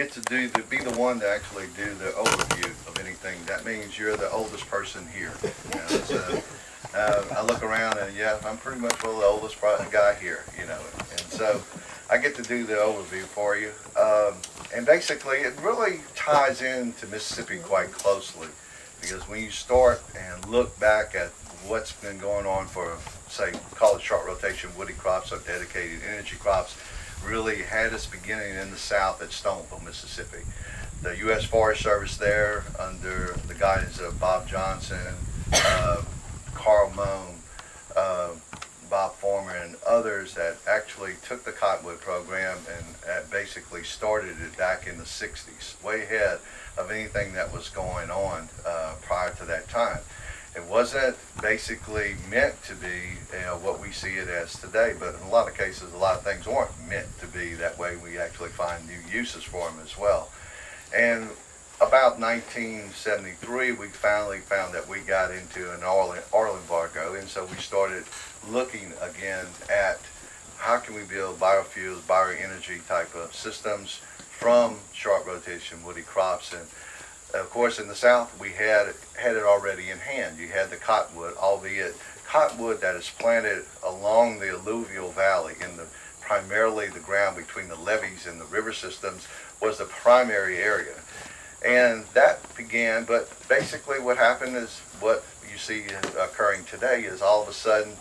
get to be the one to actually do the overview of anything. That means you're the oldest person here. You know? So I look around and yeah, I'm pretty much well the oldest guy here. You know, and so I get to do the overview for you. And basically, it really ties into Mississippi quite closely, because when you start and look back at what's been going on for, say, call it short rotation woody crops or dedicated energy crops, really had its beginning in the South at Stoneville, Mississippi. The U.S. Forest Service there, under the guidance of Bob Johnson, Carl Moan, Bob Former, and others, that actually took the cottonwood program and basically started it back in the 60s, way ahead of anything that was going on prior to that time. It wasn't basically meant to be what we see it as today, but in a lot of cases, a lot of things weren't meant to be that way. We actually find new uses for them as well. And about 1973, we finally found that we got into an oil embargo, and so we started looking again at how can we build biofuels, bioenergy type of systems from short rotation woody crops. And of course, in the South, we had it already in hand. You had the cottonwood, albeit cottonwood that is planted along the alluvial valley, in the primarily the ground between the levees and the river systems was the primary area. And that began, but basically what happened is what you see occurring today is all of a sudden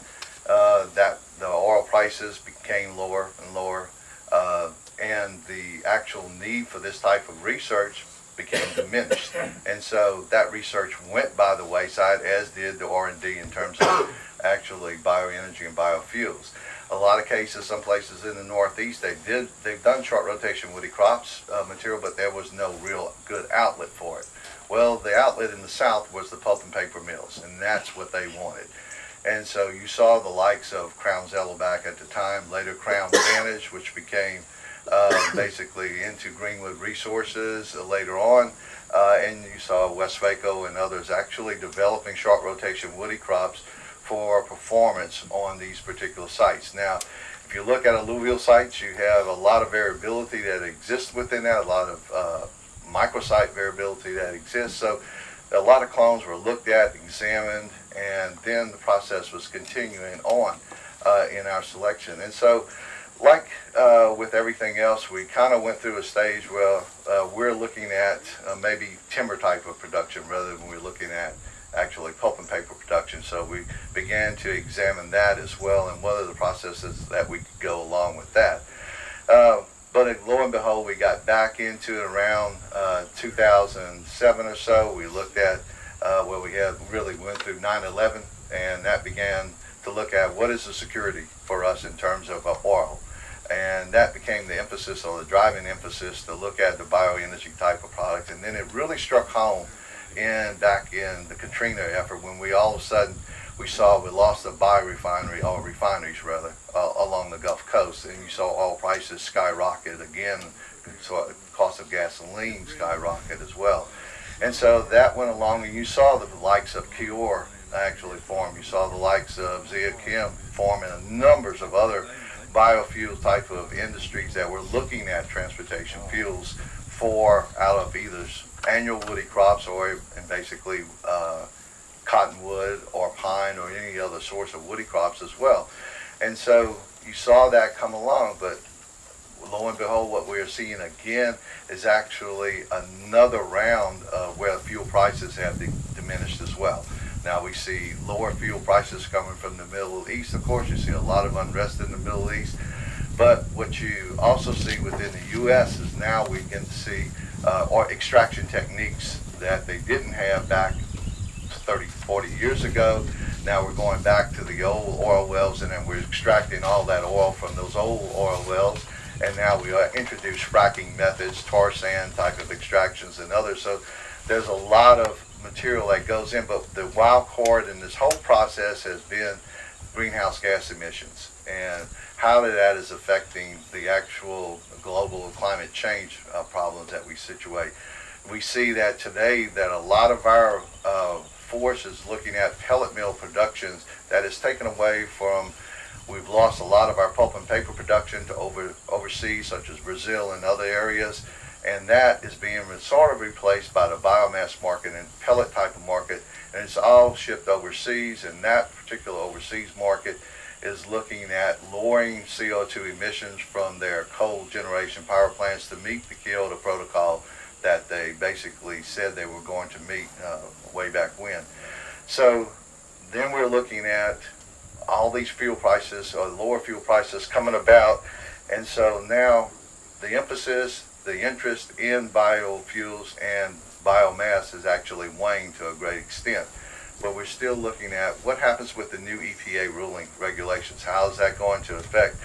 that the oil prices became lower and lower, and the actual need for this type of research became diminished. And so that research went by the wayside, as did the R&D in terms of actually bioenergy and biofuels. A lot of cases, some places in the Northeast, they've done short rotation woody crops material, but there was no real good outlet for it. Well, the outlet in the South was the pulp and paper mills, and that's what they wanted. And so you saw the likes of Crown Zello back at the time, later Crown Vantage, which became basically into Greenwood Resources later on, and you saw Westvaco and others actually developing short rotation woody crops for performance on these particular sites. Now, if you look at alluvial sites, you have a lot of variability that exists within that, a lot of microsite variability that exists. So a lot of clones were looked at, examined, and then the process was continuing on in our selection. And so, like with everything else, we kind of went through a stage where we're looking at maybe timber type of production rather than we're looking at actually pulp and paper production. So we began to examine that as well, and what are the processes that we could go along with that. But lo and behold, we got back into it around 2007 or so. We looked at where we had really went through 9/11, and that began to look at what is the security for us in terms of oil. And that became the emphasis, or the driving emphasis, to look at the bioenergy type of product. And then it really struck home back in the Katrina effort, when we all of a sudden we lost the biorefinery, or refineries rather, along the Gulf Coast, and you saw oil prices skyrocket again. So the cost of gasoline skyrocket as well. And so that went along, and you saw the likes of Kior actually form. You saw the likes of Zia Kim form, and numbers of other biofuel type of industries that were looking at transportation fuels out of either annual woody crops or basically cottonwood or pine or any other source of woody crops as well. And so you saw that come along, but lo and behold, what we're seeing again is actually another round where fuel prices have diminished as well. Now we see lower fuel prices coming from the Middle East. Of course, you see a lot of unrest in the Middle East. But what you also see within the U.S. is now we can see or extraction techniques that they didn't have back 30, 40 years ago. Now we're going back to the old oil wells, and then we're extracting all that oil from those old oil wells. And now we introduce fracking methods, tar sand type of extractions, and others. So there's a lot of material that goes in, but the wild card in this whole process has been greenhouse gas emissions and how that is affecting the actual global climate change problems that we situate. We see that today that a lot of our force is looking at pellet mill productions that is taken away from. We've lost a lot of our pulp and paper production to overseas, such as Brazil and other areas, and that is being sort of replaced by the biomass market and pellet type of market, and it's all shipped overseas, and that particular overseas market is looking at lowering CO2 emissions from their coal generation power plants to meet the Kyoto Protocol that they basically said they were going to meet way back when. So then we're looking at all these fuel prices or lower fuel prices coming about, and so now the emphasis, the interest in biofuels and biomass is actually waned to a great extent. But we're still looking at what happens with the new EPA ruling regulations. How is that going to affect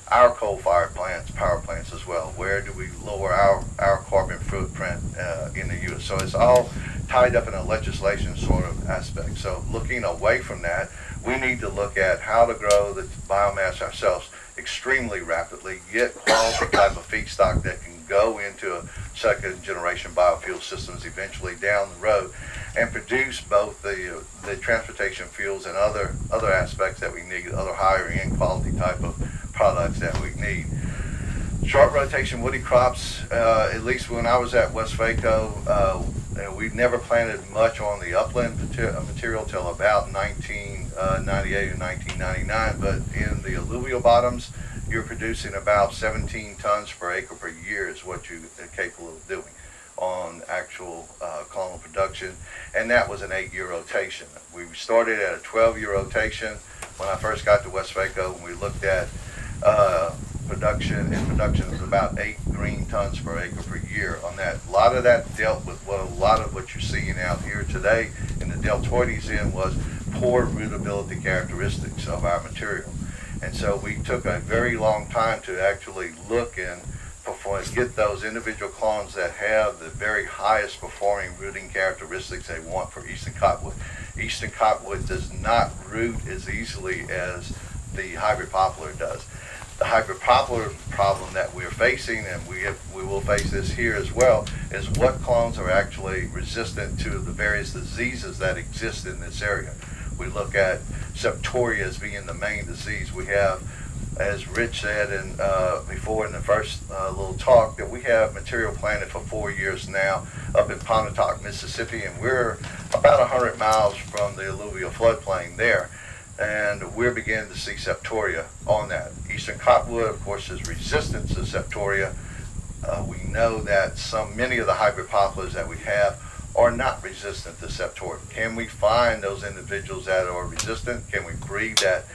our coal-fired plants, power plants as well? Where do we lower our carbon footprint in the U.S.? So it's all tied up in a legislation sort of aspect. So looking away from that, we need to look at how to grow the biomass ourselves extremely rapidly, get quality type of feedstock that can go into a second generation biofuel systems eventually down the road, and produce both the transportation fuels and other aspects that we need, other higher end quality type of products that we need. Short rotation woody crops, at least when I was at Westvaco, we never planted much on the upland material till about 1998 and 1999, but in the alluvial bottoms, you're producing about 17 tons per acre per year is what you're capable of doing on actual clonal production, and that was an 8-year rotation. We started at a 12-year rotation when I first got to Westvaco, and we looked at production, and production was about 8 green tons per acre per year on that. A lot of that dealt with what a lot of what you're seeing out here today in the deltoides was poor rootability characteristics of our material. And so we took a very long time to actually look and get those individual clones that have the very highest performing rooting characteristics they want for eastern cottonwood. Eastern cottonwood does not root as easily as the hybrid poplar does. The hybrid poplar problem that we're facing, and we will face this here as well, is what clones are actually resistant to the various diseases that exist in this area. We look at septoria as being the main disease. We have, as Rich said before in the first little talk, that we have material planted for 4 years now up in Pontotoc, Mississippi, and we're about 100 miles from the alluvial floodplain there. And we're beginning to see septoria on that. Eastern cottonwood, of course, is resistant to septoria. We know that many of the hybrid poplars that we have are not resistant to septoria. Can we find those individuals that are resistant? Can we breed that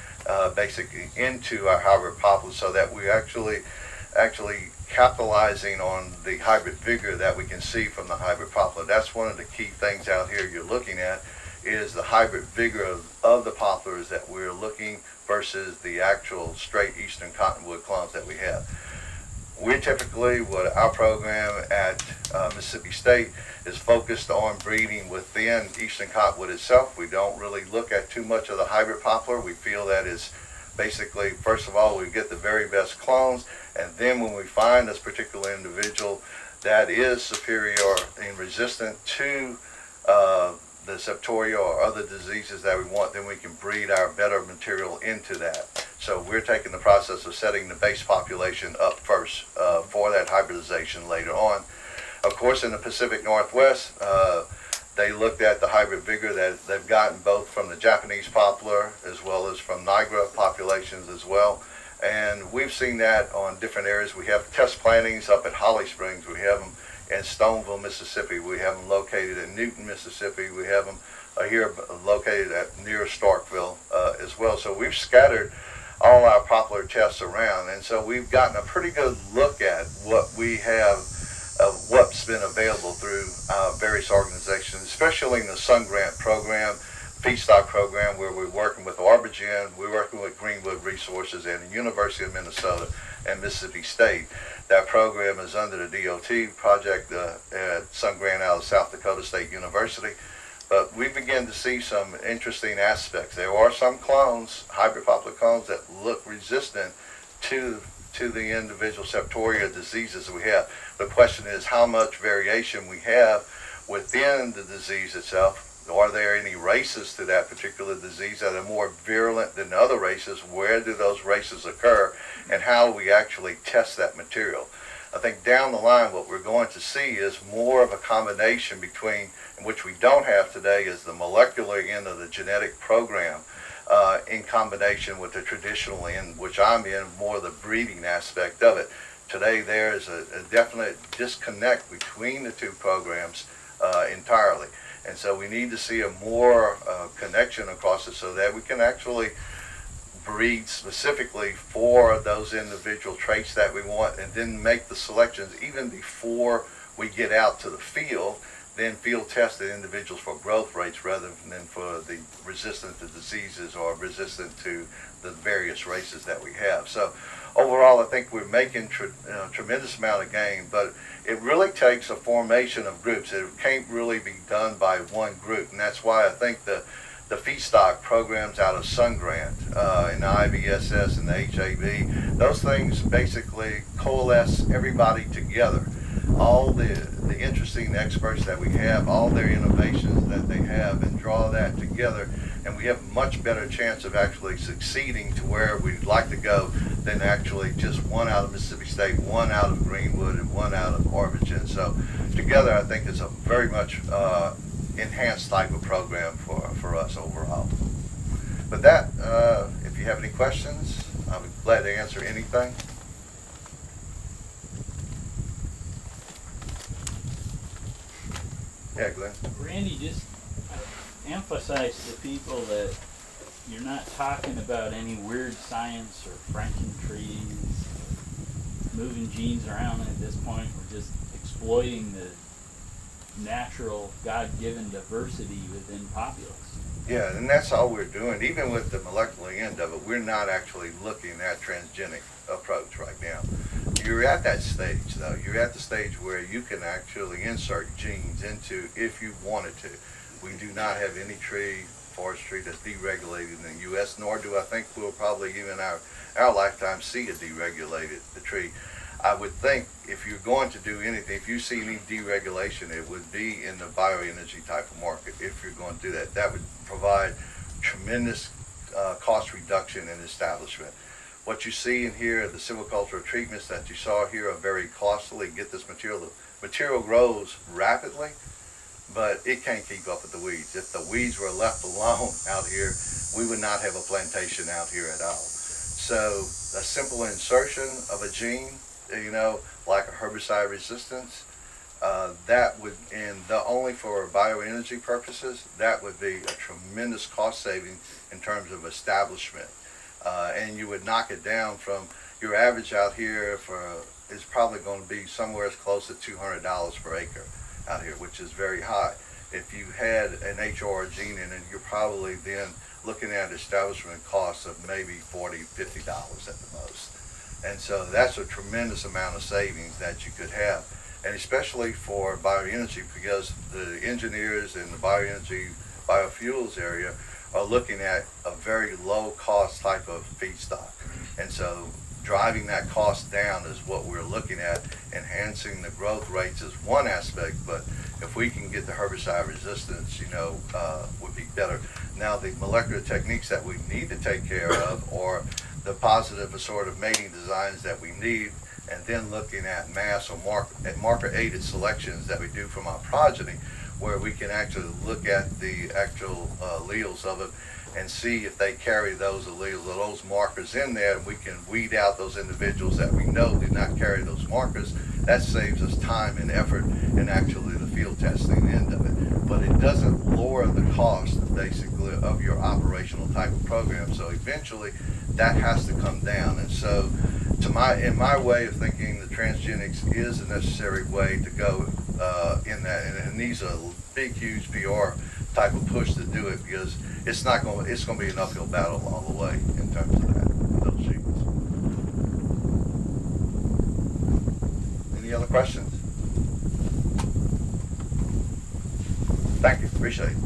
basically into our hybrid poplars so that we're actually capitalizing on the hybrid vigor that we can see from the hybrid poplar? That's one of the key things out here you're looking at, is the hybrid vigor of the poplars that we're looking versus the actual straight eastern cottonwood clones that we have. We're typically, what our program at Mississippi State is focused on breeding within eastern cottonwood itself. We don't really look at too much of the hybrid poplar. We feel that is basically, first of all, we get the very best clones, and then when we find this particular individual that is superior and resistant to the septoria or other diseases that we want, then we can breed our better material into that. So we're taking the process of setting the base population up first for that hybridization later on. Of course, in the Pacific Northwest, they looked at the hybrid vigor that they've gotten both from the Japanese poplar as well as from Niagara populations as well. And we've seen that on different areas. We have test plantings up at Holly Springs. We have them in Stoneville, Mississippi. We have them located in Newton, Mississippi. We have them here located near Starkville as well. So we've scattered all our poplar tests around, and so we've gotten a pretty good look at what we have, what's been available through various organizations, especially in the Sun Grant program, feedstock program, where we're working with Arborgen, we're working with Greenwood Resources and the University of Minnesota and Mississippi State. That program is under the DOT project at Sun Grant out of South Dakota State University. But we begin to see some interesting aspects. There are some clones, hybrid poplar clones, that look resistant to the individual septoria diseases we have. The question is how much variation we have within the disease itself. Are there any races to that particular disease that are more virulent than other races? Where do those races occur, and how do we actually test that material? I think down the line what we're going to see is more of a combination between, which we don't have today, is the molecular end of the genetic program in combination with the traditional end, which I'm in, more the breeding aspect of it. Today there is a definite disconnect between the two programs entirely. And so we need to see a more connection across it so that we can actually breed specifically for those individual traits that we want, and then make the selections even before we get out to the field, then field test the individuals for growth rates rather than for the resistant to diseases or resistant to the various races that we have. So overall, I think we're making tremendous amount of gain, but it really takes a formation of groups. It can't really be done by one group, and that's why I think the feedstock programs out of Sungrant and the IBSS and the HAB, those things basically coalesce everybody together. All the interesting experts that we have, all their innovations that they have, and draw that together, and we have a much better chance of actually succeeding to where we'd like to go than actually just one out of Mississippi State, one out of Greenwood, and one out of Origin. So together I think it's a very much enhanced type of program for us overall. With that, if you have any questions, I'll be glad to answer anything. Yeah, Glenn. Randy, just emphasize to people that you're not talking about any weird science or Franken-trees, moving genes around at this point. We're just exploiting the natural, God-given diversity within populace. Yeah, and that's all we're doing. Even with the molecular end of it, we're not actually looking at transgenic approach right now. You're at that stage, though. You're at the stage where you can actually insert genes into, if you wanted to. We do not have any forestry that's deregulated in the U.S., nor do I think we'll probably even our lifetime see a deregulated tree. I would think if you're going to do anything, if you see any deregulation, it would be in the bioenergy type of market. If you're going to do that, that would provide tremendous cost reduction in establishment. What you see in here, the silvicultural treatments that you saw here are very costly. Get this material. The material grows rapidly, but it can't keep up with the weeds. If the weeds were left alone out here, we would not have a plantation out here at all. So a simple insertion of a gene, like a herbicide resistance, that would, and only for bioenergy purposes, that would be a tremendous cost saving in terms of establishment. And you would knock it down from your average out here is probably going to be somewhere as close to $200 per acre out here, which is very high. If you had an HOR gene in it, you're probably then looking at establishment costs of maybe $40, $50 at the most. And so that's a tremendous amount of savings that you could have. And especially for bioenergy, because the engineers in the bioenergy, biofuels area are looking at a very low cost type of feedstock. And so driving that cost down is what we're looking at. Enhancing the growth rates is one aspect, but if we can get the herbicide resistance, would be better. Now the molecular techniques that we need to take care of, or the positive assorted mating designs that we need, and then looking at mass or marker aided selections that we do from our progeny, where we can actually look at the actual alleles of it and see if they carry those alleles or those markers in there, and we can weed out those individuals that we know did not carry those markers. That saves us time and effort in actually the field testing end of it. But it doesn't lower the cost, basically, of your operational type of program. So eventually that has to come down. And so in my way of thinking, the transgenics is a necessary way to go in that, and these are big, huge PR type of push to do it, because it's going to be an uphill battle all the way in terms of those genes. Any other questions? Thank you, appreciate it.